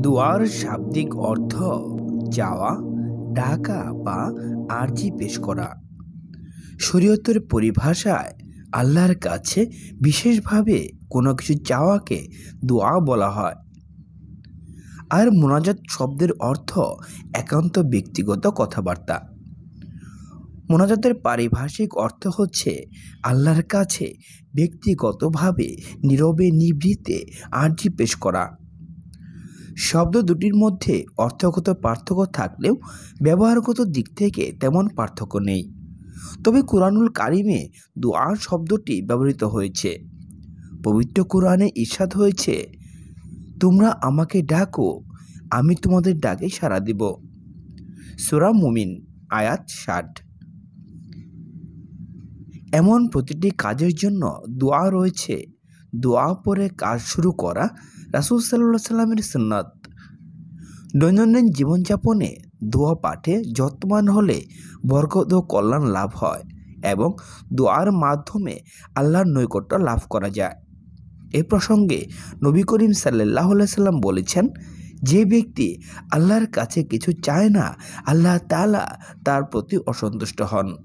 দোয়ার শাব্দিক অর্থ চাওয়া, ডাকা বা আরজি পেশ করা। শরীয়তের পরিভাষায় আল্লাহর কাছে বিশেষভাবে কোনো কিছু চাওয়াকে দোয়া বলা হয়। আর মোনাজাত শব্দের অর্থ একান্ত ব্যক্তিগত কথাবার্তা। মোনাজাতের পারিভাষিক অর্থ হচ্ছে আল্লাহর কাছে ব্যক্তিগতভাবে নীরবে নিভৃতে আরজি পেশ করা। শব্দ দুটির মধ্যে অর্থগত পার্থক্য থাকলেও ব্যবহারগত দিক থেকে তেমন পার্থক্য নেই। তবে কুরআনুল কারিমে দোয়া শব্দটি ব্যবহৃত হয়েছে। পবিত্র কুরআনে ইরশাদ হয়েছে, তোমরা আমাকে ডাকো, আমি তোমাদের ডাকে সাড়া দিব। সূরা মুমিন আয়াত 60। এমন প্রতিটি কাজের জন্য দোয়া রয়েছে। দোয়া পরে কাজ শুরু করা রাসূল সাল্লাল্লাহু আলাইহি সাল্লামের সুন্নাত। দৈনন্দিন জীবনযাপনে দোয়া পাঠে যত্নবান হলে বরকত ও কল্যাণ লাভ হয় এবং দোয়ার মাধ্যমে আল্লাহর নৈকট্য লাভ করা যায়। এ প্রসঙ্গে নবী করিম সাল্লাল্লাহু আলাইহি সাল্লাম বলেছেন, যে ব্যক্তি আল্লাহর কাছে কিছু চায় না, আল্লাহ তাআলা তার প্রতি অসন্তুষ্ট হন।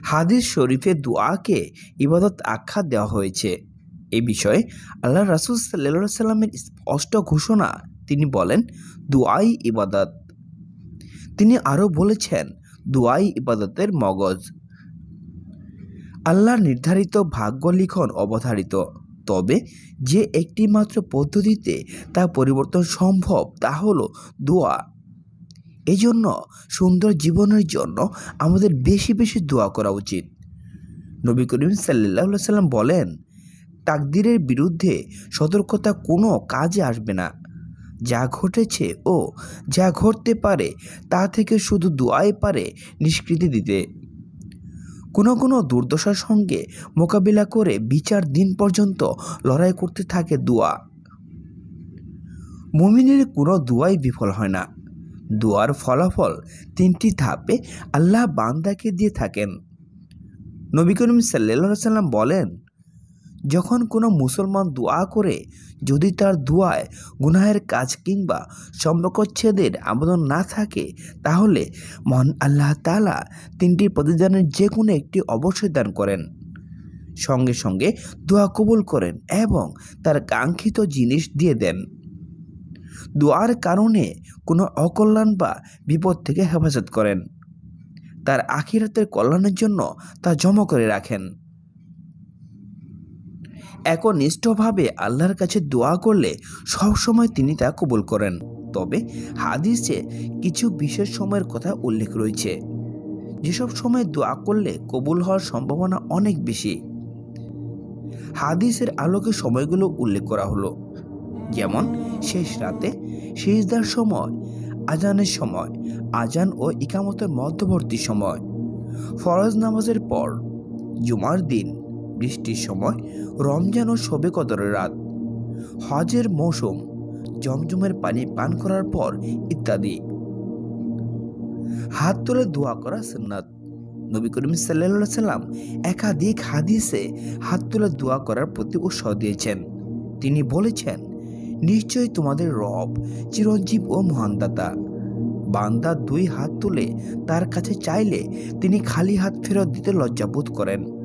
হাদিস শরীফে দোয়াকে ইবাদত আখ্যা দেওয়া হয়েছে। এ বিষয়ে আল্লাহ রাসূল সাল্লাল্লাহু আলাইহি সাল্লামের স্পষ্ট ঘোষণা। তিনি বলেন, দোয়াই ইবাদত। তিনি আরও বলেছেন, দোয়াই ইবাদতের মগজ। আল্লাহর নির্ধারিত ভাগ্য লিখন অবধারিত, তবে যে একটি মাত্র পদ্ধতিতে তা পরিবর্তন সম্ভব তা হলো দোয়া। এজন্য সুন্দর জীবনের জন্য আমাদের বেশি বেশি দোয়া করা উচিত। নবী করিম সাল্লাল্লাহু আলাইহি সাল্লাম বলেন, তাকদীরের বিরুদ্ধে সতর্কতা কোনো কাজে আসবে না। যা ঘটেছে ও যা ঘটতে পারে তা থেকে শুধু দোয়াই পারে নিষ্কৃতি দিতে। কোনো কোনো দুর্দশার সঙ্গে মোকাবিলা করে বিচার দিন পর্যন্ত লড়াই করতে থাকে দোয়া। মুমিনের কোনো দোয়াই বিফল হয় না। দোয়ার ফলাফল তিনটি ধাপে আল্লাহ বান্দাকে দিয়ে থাকেন। নবী করিম সাল্লাল্লাহু আলাইহি সাল্লাম বলেন, যখন কোনো মুসলমান দোয়া করে, যদি তার দোয়ায় গুনাহের কাজ কিংবা সম্পর্কচ্ছেদের আবেদন না থাকে, তাহলে মহান আল্লাহ তাআলা তিনটি প্রতিদানের যে কোনো একটি অবশ্যই দান করেন, সঙ্গে সঙ্গে দোয়া কবুল করেন এবং তার কাঙ্ক্ষিত জিনিস দিয়ে দেন। দোয়ার কারণে কোনো অকল্যাণ বা বিপদ থেকে হেফাজত করেন, তার আখিরাতের কল্যাণের জন্য তা জমা করে রাখেন। একনিষ্ঠভাবে আল্লাহর কাছে দোয়া করলে সবসময় তিনি তা কবুল করেন। তবে হাদিসে কিছু বিশেষ সময়ের কথা উল্লেখ রয়েছে, যেসব সময় দোয়া করলে কবুল হওয়ার সম্ভাবনা অনেক বেশি। হাদিসের আলোকে সময়গুলো উল্লেখ করা হলো, যেমন শেষ রাতে, সিজদার সময়, আজানের সময়, আজান ও ইকামতের মধ্যবর্তী সময়, ফরজ নামাজের পর, জুমার দিন, বৃষ্টির সময়, রমজান ও শবে কদরের রাত, হজের মৌসুম, জমজমের পানি পান করার পর ইত্যাদি। হাত তুলে দোয়া করা সুন্নাত। নবী করিম সাল্লাল্লাহু আলাইহি সাল্লাম একাধিক হাদিসে হাত তুলে দোয়া করার প্রতি উৎসাহ দিয়েছেন। তিনি বলেছেন, নিশ্চয়ই তোমাদের রব চিরঞ্জীব ও মহান দাতা। বান্দা দুই হাত তুলে তার কাছে চাইলে তিনি খালি হাত ফেরত দিতে লজ্জাবোধ করেন।